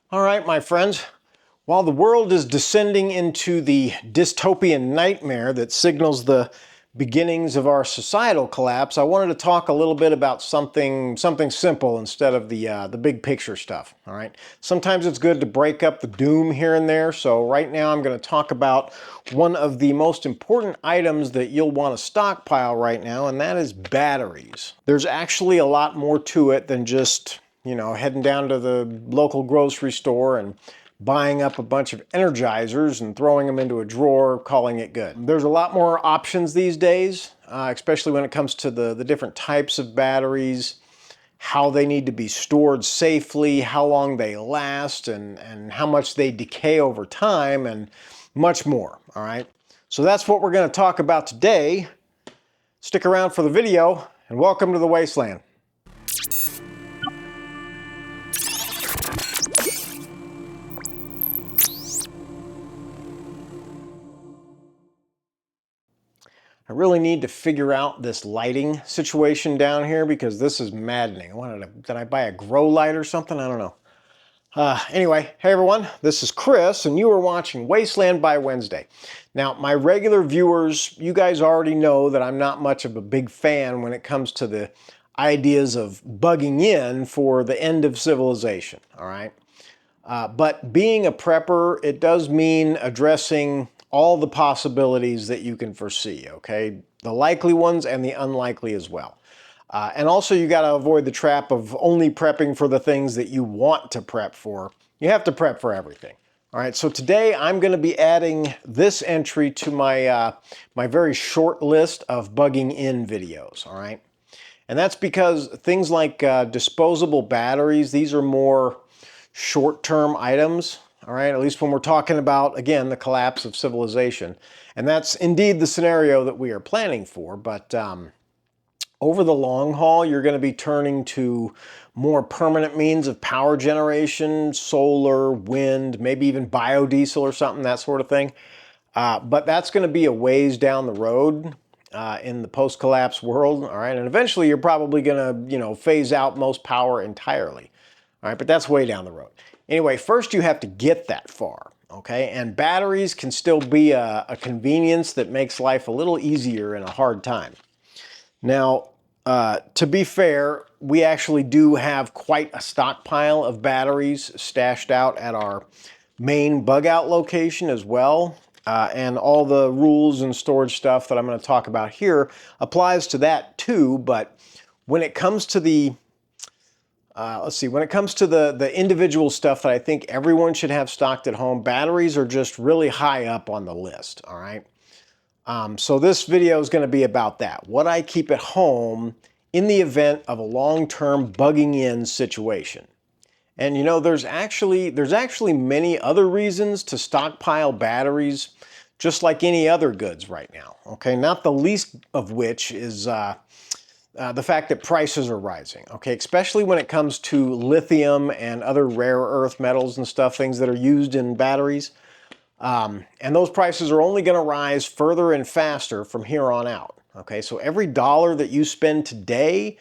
All right, my friends. While the world is descending into the dystopian nightmare that signals the beginnings of our societal collapse, I wanted to talk a little bit about something simple instead of the big picture stuff. All right. Sometimes it's good to break up the doom here and there. So right now I'm going to talk about one of the most important items that you'll want to stockpile right now, and that is batteries. There's actually a lot more to it than just heading down to the local grocery store and buying up a bunch of energizers and throwing them into a drawer, calling it good. There's a lot more options these days, especially when it comes to the different types of batteries, how they need to be stored safely, how long they last, and how much they decay over time, and much more, all right? So that's what we're going to talk about today. Stick around for the video, and welcome to the wasteland. I really need to figure out this lighting situation down here because this is maddening. Did I buy a grow light or something? I don't know. Anyway, hey everyone, this is Chris and you are watching Wasteland by Wednesday. Now, my regular viewers, you guys already know that I'm not much of a big fan when it comes to the ideas of bugging in for the end of civilization, all right? But being a prepper, it does mean addressing all the possibilities that you can foresee, okay? The likely ones and the unlikely as well. And also you got to avoid the trap of only prepping for the things that you want to prep for. You have to prep for everything. All right, so today I'm going to be adding this entry to my, my very short list of bugging in videos, all right? And that's because things like disposable batteries, these are more short-term items, all right, at least when we're talking about, again, the collapse of civilization. And that's indeed the scenario that we are planning for, but over the long haul, you're going to be turning to more permanent means of power generation, solar, wind, maybe even biodiesel or something, that sort of thing. But that's going to be a ways down the road in the post-collapse world, all right? And eventually you're probably going to, phase out most power entirely. All right, but that's way down the road. Anyway, first you have to get that far, okay? And batteries can still be a convenience that makes life a little easier in a hard time. Now, to be fair, we actually do have quite a stockpile of batteries stashed out at our main bug out location as well. And all the rules and storage stuff that I'm going to talk about here applies to that too. But when it comes to the when it comes to the individual stuff that I think everyone should have stocked at home, batteries are just really high up on the list, all right? So this video is going to be about that, what I keep at home in the event of a long-term bugging in situation. And there's actually many other reasons to stockpile batteries, just like any other goods right now, okay? Not the least of which is the fact that prices are rising, okay? Especially when it comes to lithium and other rare earth metals and stuff, things that are used in batteries. And those prices are only going to rise further and faster from here on out, okay? So every dollar that you spend today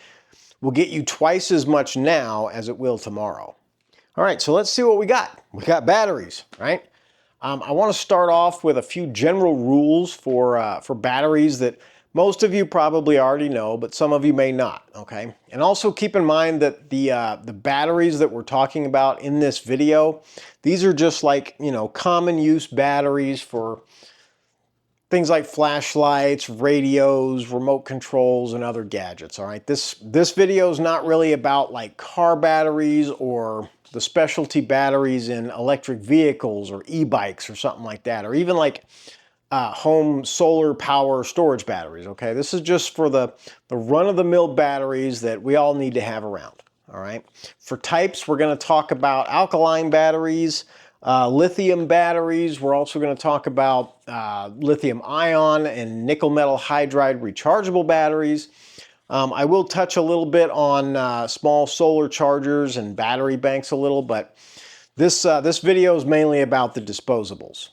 will get you twice as much now as it will tomorrow. All right, so let's see what we got. We got batteries, right? I want to start off with a few general rules for batteries that most of you probably already know, but some of you may not, okay? And also keep in mind that the batteries that we're talking about in this video, these are just like, common use batteries for things like flashlights, radios, remote controls, and other gadgets, all right? This video is not really about like car batteries or the specialty batteries in electric vehicles or e-bikes or something like that, or even like home solar power storage batteries, okay? This is just for the run-of-the-mill batteries that we all need to have around, all right? For types, we're going to talk about alkaline batteries, lithium batteries. We're also going to talk about lithium-ion and nickel metal hydride rechargeable batteries. I will touch a little bit on small solar chargers and battery banks a little, but this video is mainly about the disposables.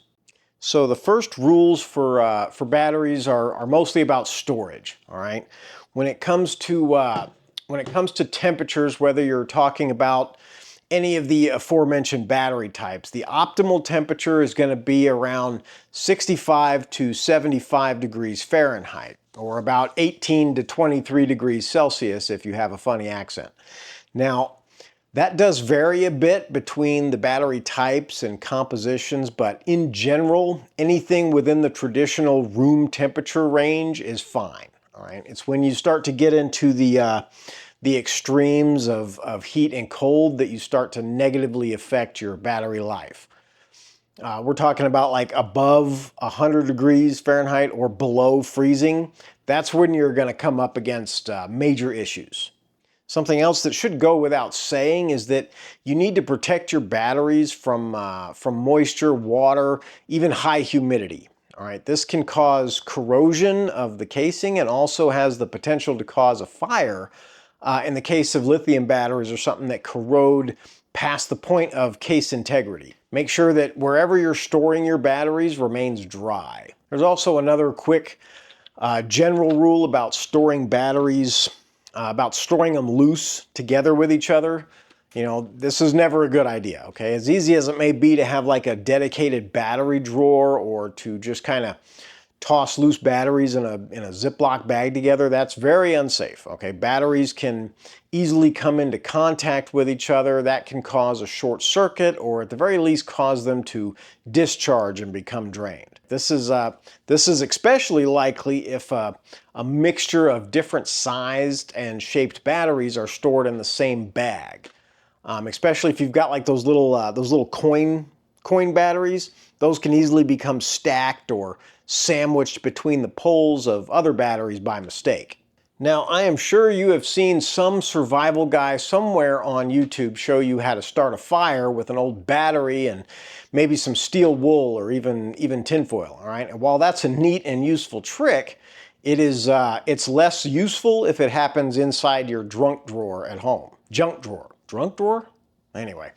So the first rules for batteries are mostly about storage, all right? When it comes to temperatures, whether you're talking about any of the aforementioned battery types. The optimal temperature is going to be around 65 to 75 degrees Fahrenheit, or about 18 to 23 degrees Celsius if you have a funny accent. Now, that does vary a bit between the battery types and compositions, but in general, anything within the traditional room temperature range is fine. All right, it's when you start to get into the extremes of heat and cold that you start to negatively affect your battery life. We're talking about like above 100 degrees Fahrenheit or below freezing. That's when you're going to come up against major issues. Something else that should go without saying is that you need to protect your batteries from moisture, water, even high humidity. All right, this can cause corrosion of the casing and also has the potential to cause a fire in the case of lithium batteries or something that corrode past the point of case integrity. Make sure that wherever you're storing your batteries remains dry. There's also another quick general rule about storing batteries, about storing them loose together with each other. You know, this is never a good idea, okay? As easy as it may be to have like a dedicated battery drawer or to just kind of toss loose batteries in a Ziploc bag together, that's very unsafe, okay? Batteries can easily come into contact with each other. That can cause a short circuit or at the very least cause them to discharge and become drained. This is especially likely if a mixture of different sized and shaped batteries are stored in the same bag. Especially if you've got like those little coin batteries. Those can easily become stacked or sandwiched between the poles of other batteries by mistake. Now, I am sure you have seen some survival guy somewhere on YouTube show you how to start a fire with an old battery and maybe some steel wool or even tinfoil, all right? And while that's a neat and useful trick, it's less useful if it happens inside your junk drawer at home. Junk drawer? Anyway.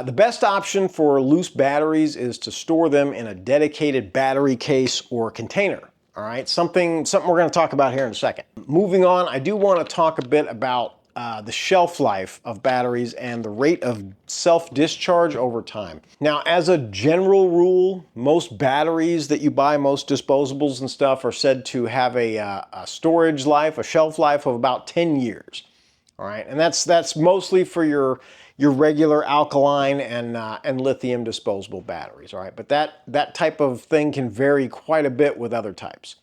The best option for loose batteries is to store them in a dedicated battery case or container. All right, something we're going to talk about here in a second. Moving on, I do want to talk a bit about the shelf life of batteries and the rate of self-discharge over time. Now, as a general rule, most batteries that you buy, most disposables and stuff, are said to have a storage life, a shelf life of about 10 years. All right, and that's mostly for your regular alkaline and lithium disposable batteries. All right, but that type of thing can vary quite a bit with other types.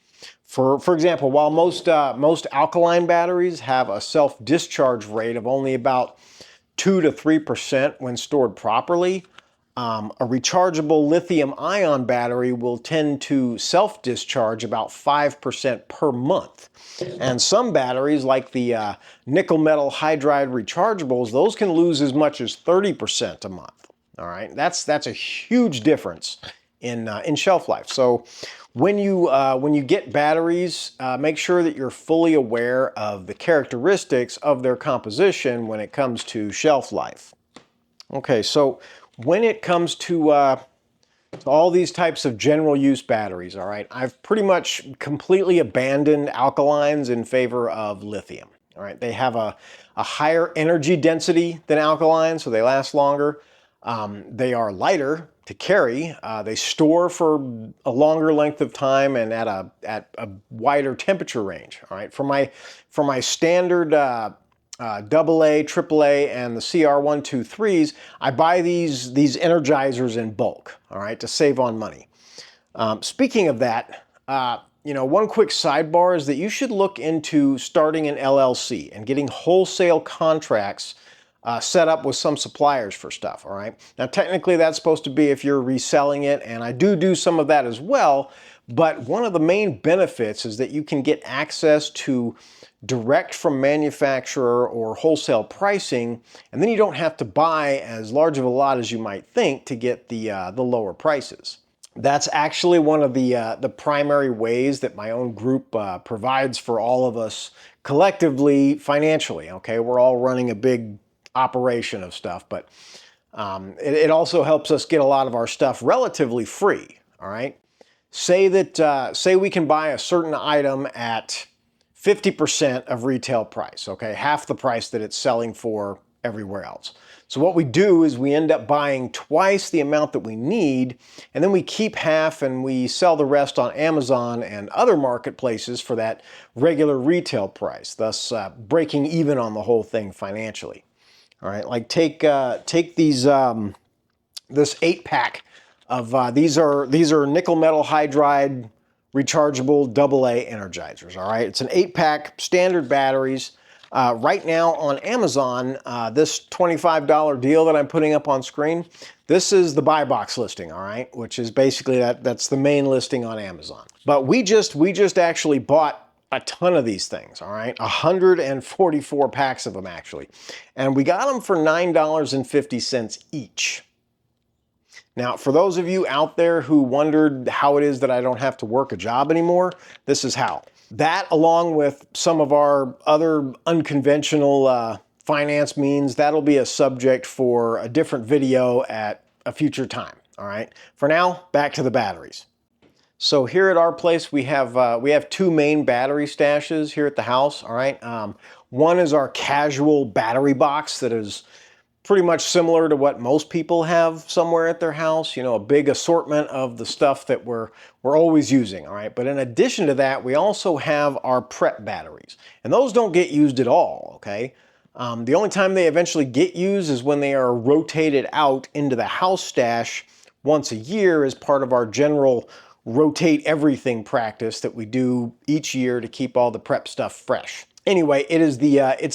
For example, while most alkaline batteries have a self-discharge rate of only about 2 to 3% when stored properly, a rechargeable lithium-ion battery will tend to self-discharge about 5% per month. And some batteries, like the nickel metal hydride rechargeables, those can lose as much as 30% a month. All right, that's a huge difference in shelf life. So when you get batteries, make sure that you're fully aware of the characteristics of their composition when it comes to shelf life. Okay, so when it comes to all these types of general use batteries, all right, I've pretty much completely abandoned alkalines in favor of lithium. All right, they have a higher energy density than alkaline, so they last longer. They are lighter to carry. They store for a longer length of time and at a wider temperature range. All right, for my standard AA, AAA, and the CR123s, I buy these energizers in bulk, all right, to save on money. Speaking of that, one quick sidebar is that you should look into starting an LLC and getting wholesale contracts set up with some suppliers for stuff, all right? Now, technically, that's supposed to be if you're reselling it, and I do some of that as well, but one of the main benefits is that you can get access to direct from manufacturer or wholesale pricing, and then you don't have to buy as large of a lot as you might think to get the lower prices. That's actually one of the primary ways that my own group provides for all of us collectively financially. Okay, we're all running a big operation of stuff, but it also helps us get a lot of our stuff relatively free. All right, say we can buy a certain item at 50% of retail price, okay? Half the price that it's selling for everywhere else. So what we do is we end up buying twice the amount that we need, and then we keep half and we sell the rest on Amazon and other marketplaces for that regular retail price, thus breaking even on the whole thing financially. All right, like take these this 8-pack of these are nickel metal hydride rechargeable AA energizers. All right, it's an 8-pack standard batteries. Right now on Amazon, this $25 deal that I'm putting up on screen, this is the buy box listing, all right, which is basically that's the main listing on Amazon. But we just actually bought a ton of these things, all right, 144 packs of them actually, and we got them for $9.50 each. Now, for those of you out there who wondered how it is that I don't have to work a job anymore, this is how. That, along with some of our other unconventional finance means, that'll be a subject for a different video at a future time, all right? For now, back to the batteries. So here at our place, we have two main battery stashes here at the house, all right? One is our casual battery box that is pretty much similar to what most people have somewhere at their house, you know, a big assortment of the stuff that we're always using, all right? But in addition to that, we also have our prep batteries, and those don't get used at all, okay? The only time they eventually get used is when they are rotated out into the house stash once a year as part of our general rotate everything practice that we do each year to keep all the prep stuff fresh. Anyway, it's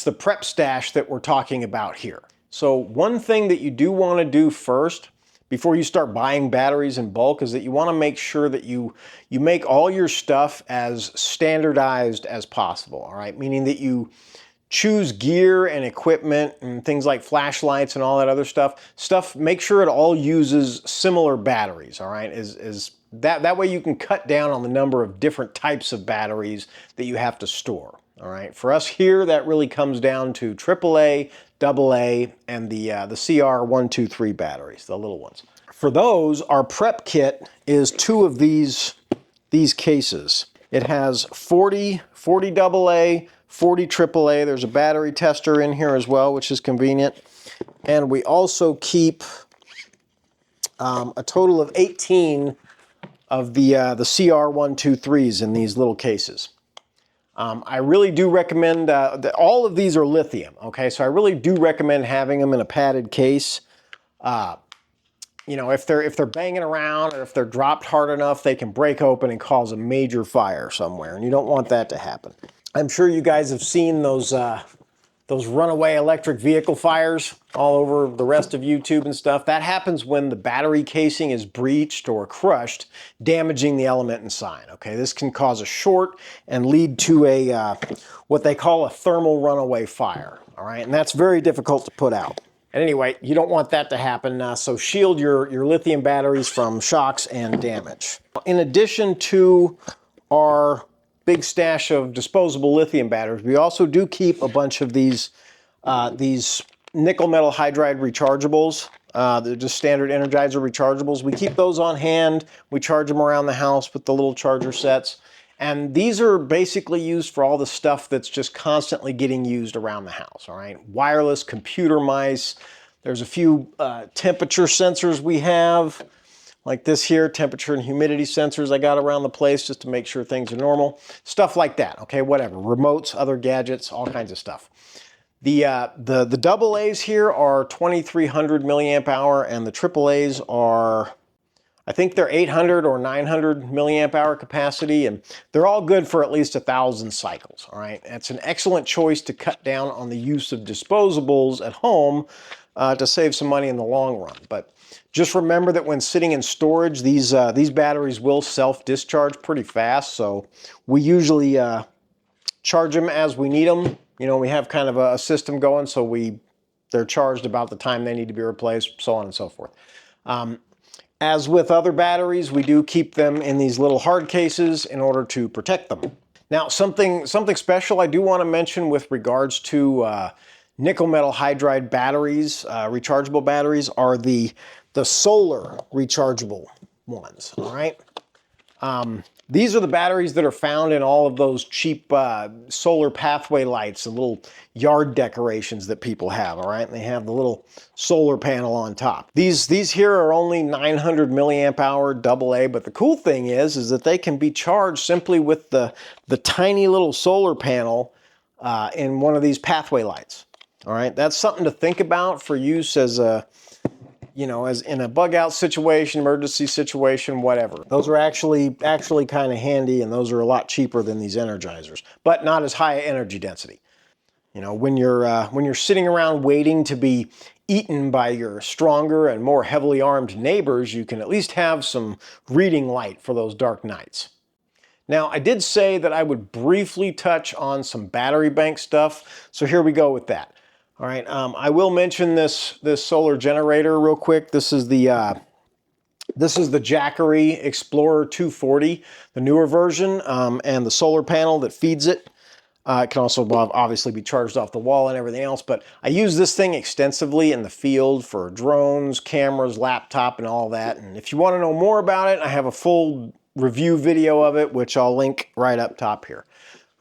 the prep stash that we're talking about here. So one thing that you do want to do first before you start buying batteries in bulk is that you want to make sure that you make all your stuff as standardized as possible, all right? Meaning that you choose gear and equipment and things like flashlights and all that other stuff, make sure it all uses similar batteries, all right? That way you can cut down on the number of different types of batteries that you have to store, all right? For us here, that really comes down to AAA, AA, and the CR123 batteries, the little ones. For those, our prep kit is two of these cases. It has 40 AA, 40 AAA. There's a battery tester in here as well, which is convenient. And we also keep a total of 18 of the CR123s in these little cases. I really do recommend, that all of these are lithium, okay? So I really do recommend having them in a padded case. You know, if they're banging around or if they're dropped hard enough, they can break open and cause a major fire somewhere, and you don't want that to happen. I'm sure you guys have seen those runaway electric vehicle fires all over the rest of YouTube and stuff. That happens when the battery casing is breached or crushed, damaging the element inside, okay? This can cause a short and lead to a what they call a thermal runaway fire, all right? And that's very difficult to put out. And anyway, you don't want that to happen, so shield your lithium batteries from shocks and damage. In addition to our big stash of disposable lithium batteries, we also do keep a bunch of these nickel metal hydride rechargeables. They're just standard Energizer rechargeables. We keep those on hand. We charge them around the house with the little charger sets. And these are basically used for all the stuff that's just constantly getting used around the house, all right? Wireless computer mice. There's a few temperature sensors we have, like this here, temperature and humidity sensors I got around the place just to make sure things are normal. Stuff like that, okay, whatever. Remotes, other gadgets, all kinds of stuff. The AA's here are 2300 milliamp hour, and the AAA's are, I think they're 800 or 900 milliamp hour capacity, and they're all good for at least 1,000 cycles, all right? That's an excellent choice to cut down on the use of disposables at home to save some money in the long run. But just remember that when sitting in storage, these batteries will self-discharge pretty fast, so we usually charge them as we need them. You know, we have kind of a system going, so they're charged about the time they need to be replaced, so on and so forth. As with other batteries, we do keep them in these little hard cases in order to protect them. Now, something special I do want to mention with regards to nickel metal hydride batteries, rechargeable batteries, are the solar rechargeable ones, all right? These are the batteries that are found in all of those cheap solar pathway lights, the little yard decorations that people have, all right? And they have the little solar panel on top. These here are only 900 milliamp hour AA, but the cool thing is that they can be charged simply with the tiny little solar panel in one of these pathway lights, all right? That's something to think about for use as a, you know, as in a bug out situation, emergency situation, whatever. Those are actually kind of handy, and those are a lot cheaper than these energizers, but not as high energy density. You know, when you're sitting around waiting to be eaten by your stronger and more heavily armed neighbors, you can at least have some reading light for those dark nights. Now, I did say that I would briefly touch on some battery bank stuff, so here we go with that. All right, I will mention this solar generator real quick. This is the Jackery Explorer 240, the newer version, and the solar panel that feeds it. It can also obviously be charged off the wall and everything else, but I use this thing extensively in the field for drones, cameras, laptop, and all that. And if you want to know more about it, I have a full review video of it, which I'll link right up top here.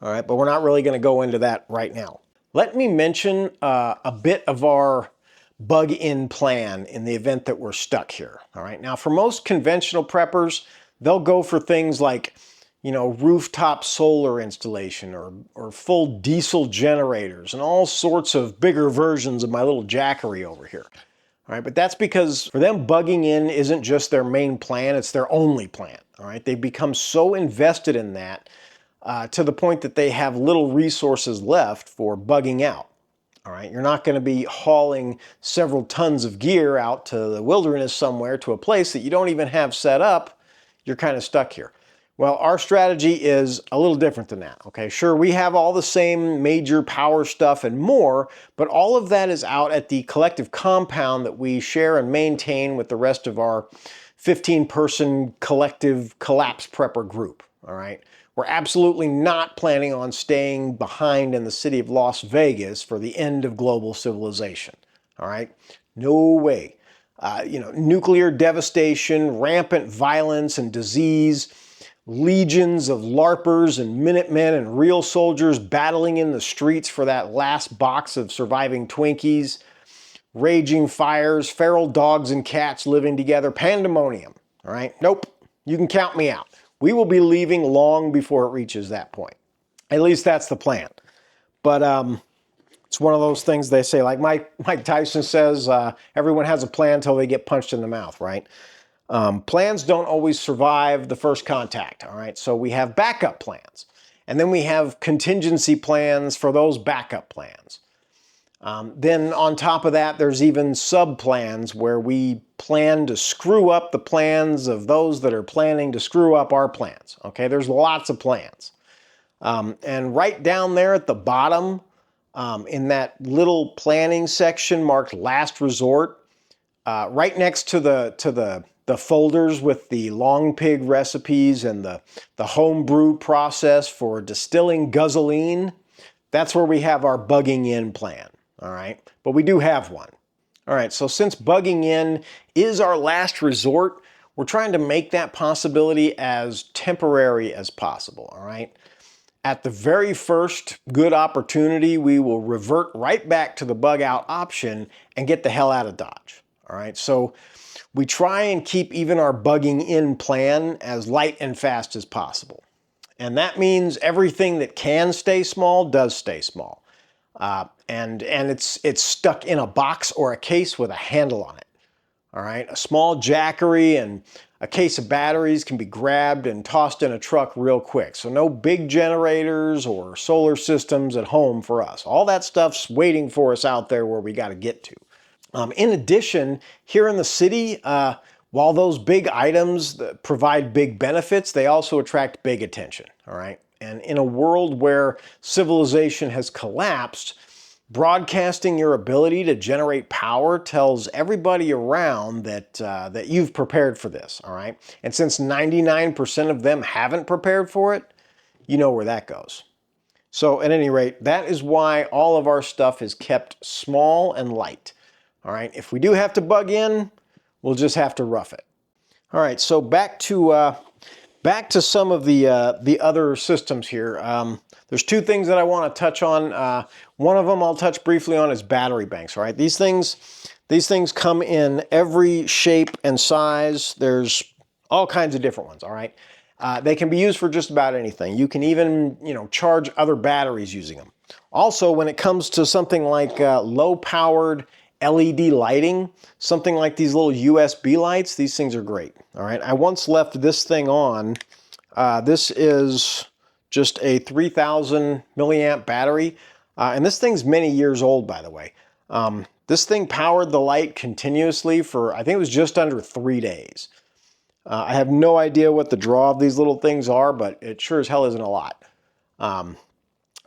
All right, but we're not really going to go into that right now. Let me mention a bit of our bug-in plan in the event that we're stuck here. All right, now for most conventional preppers, they'll go for things like, you know, rooftop solar installation or full diesel generators and all sorts of bigger versions of my little Jackery over here. All right, but that's because for them, bugging in isn't just their main plan, it's their only plan. All right, they've become so invested in that to the point that they have little resources left for bugging out. All right, you're not going to be hauling several tons of gear out to the wilderness somewhere to a place that you don't even have set up. You're kind of stuck here. Well, our strategy is a little different than that. Okay, sure, we have all the same major power stuff and more, but all of that is out at the collective compound that we share and maintain with the rest of our 15-person collective collapse prepper group. All right. We're absolutely not planning on staying behind in the city of Las Vegas for the end of global civilization. All right? No way. You know, nuclear devastation, rampant violence and disease, legions of LARPers and Minutemen and real soldiers battling in the streets for that last box of surviving Twinkies, raging fires, feral dogs and cats living together, pandemonium. All right? Nope. You can count me out. We will be leaving long before it reaches that point. At least that's the plan. But it's one of those things they say, like Mike Tyson says, everyone has a plan until they get punched in the mouth, right? Plans don't always survive the first contact, all right? So we have backup plans. And then we have contingency plans for those backup plans. Then on top of that, there's even sub-plans where we plan to screw up the plans of those that are planning to screw up our plans. Okay, there's lots of plans. And right down there at the bottom, in that little planning section marked last resort, right next to the folders with the long pig recipes and the homebrew process for distilling guzzolene, that's where we have our bugging in plan. All right, but we do have one. All right, so since bugging in is our last resort, we're trying to make that possibility as temporary as possible, all right? At the very first good opportunity, we will revert right back to the bug out option and get the hell out of Dodge, all right? So we try and keep even our bugging in plan as light and fast as possible. And that means everything that can stay small does stay small. And it's stuck in a box or a case with a handle on it. All right, a small Jackery and a case of batteries can be grabbed and tossed in a truck real quick. So no big generators or solar systems at home for us. All that stuff's waiting for us out there where we got to get to. In addition, here in the city, while those big items that provide big benefits, they also attract big attention. All right. And in a world where civilization has collapsed, broadcasting your ability to generate power tells everybody around that you've prepared for this, all right? And since 99% of them haven't prepared for it, you know where that goes. So at any rate, that is why all of our stuff is kept small and light, all right? If we do have to bug in, we'll just have to rough it. All right, so back to Back to some of the other systems here. There's two things that I want to touch on. One of them I'll touch briefly on is battery banks. All right, these things come in every shape and size. There's all kinds of different ones. All right, they can be used for just about anything. You can even charge other batteries using them. Also, when it comes to something like low-powered LED lighting, something like these little USB lights, these things are great. All right, I once left this thing on. This is just a 3,000 milliamp battery, and this thing's many years old, by the way. This thing powered the light continuously for, I think it was just under 3 days. I have no idea what the draw of these little things are, but it sure as hell isn't a lot.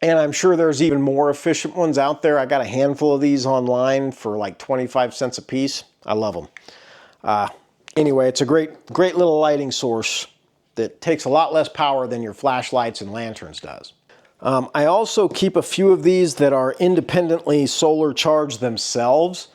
And I'm sure there's even more efficient ones out there. I got a handful of these online for like 25 cents a piece. I love them. Anyway, it's a great little lighting source that takes a lot less power than your flashlights and lanterns does. I also keep a few of these that are independently solar charged themselves.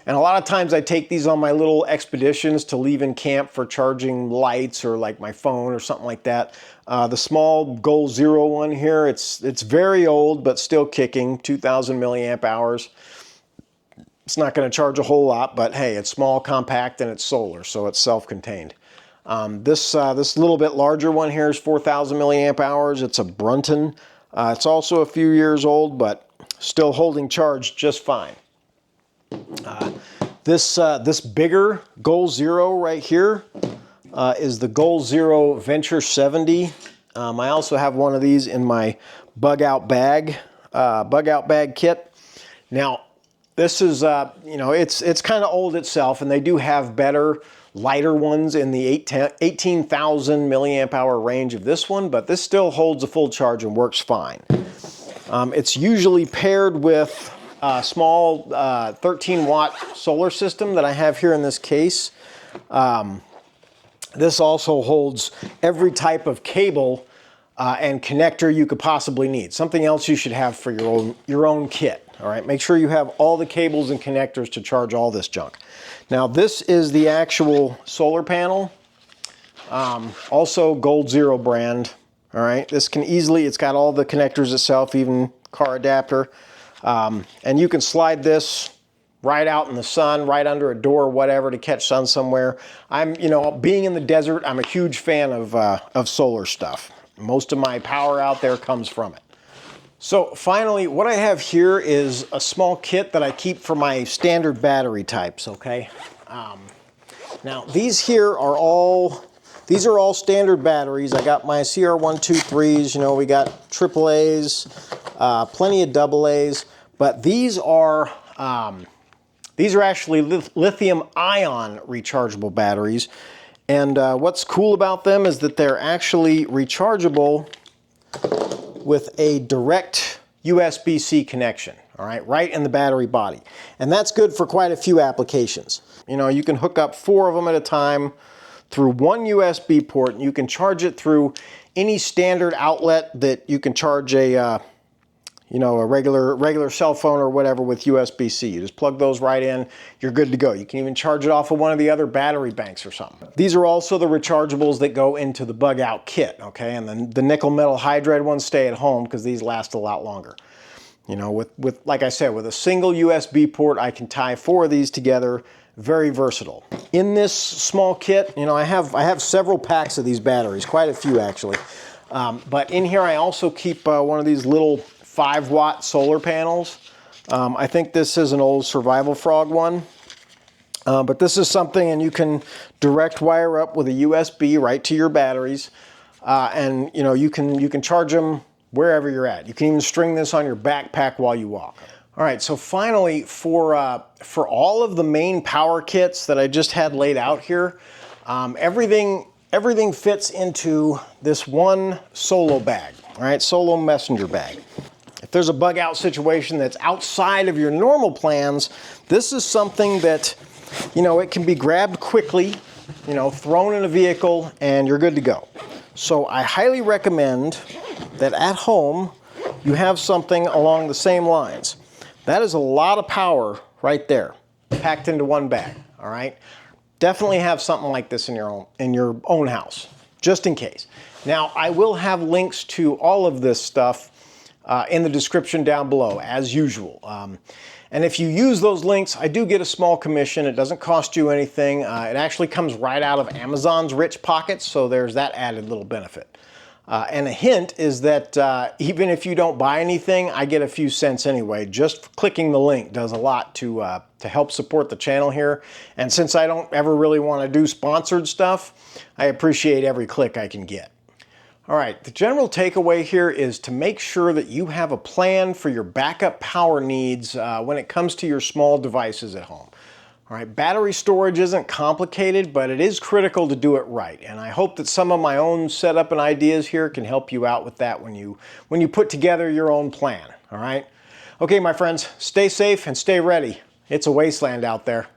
And a lot of times I take these on my little expeditions to leave in camp for charging lights or like my phone or something like that. The small Goal Zero one here, it's very old but still kicking, 2,000 milliamp hours. It's not going to charge a whole lot, but hey, it's small, compact, and it's solar, so it's self-contained. This little bit larger one here is 4,000 milliamp hours. It's a Brunton. It's also a few years old, but still holding charge just fine. This bigger Goal Zero right here is the Goal Zero Venture 70. I also have one of these in my bug out bag kit. Now, this is it's kind of old itself, and they do have better, lighter ones in the 18,000 milliamp hour range of this one, but this still holds a full charge and works fine. It's usually paired with a small 13-watt solar system that I have here in this case. This also holds every type of cable and connector you could possibly need. Something else you should have for your own kit. All right, make sure you have all the cables and connectors to charge all this junk. Now, this is the actual solar panel. Also Goal Zero brand. All right, this can easily, it's got all the connectors itself, even car adapter. And you can slide this right out in the sun, right under a door, whatever, to catch sun somewhere. Being in the desert, I'm a huge fan of solar stuff. Most of my power out there comes from it. So finally, what I have here is a small kit that I keep for my standard battery types, okay? Now, these here are all standard batteries. I got my CR123s, we got AAAs, plenty of AA's, but these are actually lithium-ion rechargeable batteries. And what's cool about them is that they're actually rechargeable with a direct USB-C connection, all right, right in the battery body. And that's good for quite a few applications. You can hook up 4 of them at a time through one USB port, and you can charge it through any standard outlet that you can charge a regular cell phone or whatever with USB-C. You just plug those right in, you're good to go. You can even charge it off of one of the other battery banks or something. These are also the rechargeables that go into the bug out kit, okay? And then the nickel metal hydride ones stay at home because these last a lot longer. With like I said, with a single USB port, I can tie 4 of these together. Very versatile. In this small kit, I have several packs of these batteries, quite a few actually. But in here I also keep one of these little 5-watt solar panels. I think this is an old Survival Frog one. But this is something, and you can direct wire up with a USB right to your batteries. And you can charge them wherever you're at. You can even string this on your backpack while you walk. All right, so finally, for all of the main power kits that I just had laid out here, everything fits into this one solo bag, all right, solo messenger bag. If there's a bug out situation that's outside of your normal plans, this is something that, it can be grabbed quickly, thrown in a vehicle, and you're good to go. So I highly recommend that at home, you have something along the same lines. That is a lot of power right there, packed into one bag, all right? definitely have something like this in your own house, just in case. Now, I will have links to all of this stuff in the description down below, as usual. And if you use those links, I do get a small commission. It doesn't cost you anything. It actually comes right out of Amazon's rich pockets, so there's that added little benefit. And a hint is that even if you don't buy anything, I get a few cents anyway. Just clicking the link does a lot to help support the channel here. And since I don't ever really want to do sponsored stuff, I appreciate every click I can get. All right, the general takeaway here is to make sure that you have a plan for your backup power needs when it comes to your small devices at home. All right, battery storage isn't complicated, but it is critical to do it right. And I hope that some of my own setup and ideas here can help you out with that when you put together your own plan, all right? Okay, my friends, stay safe and stay ready. It's a wasteland out there.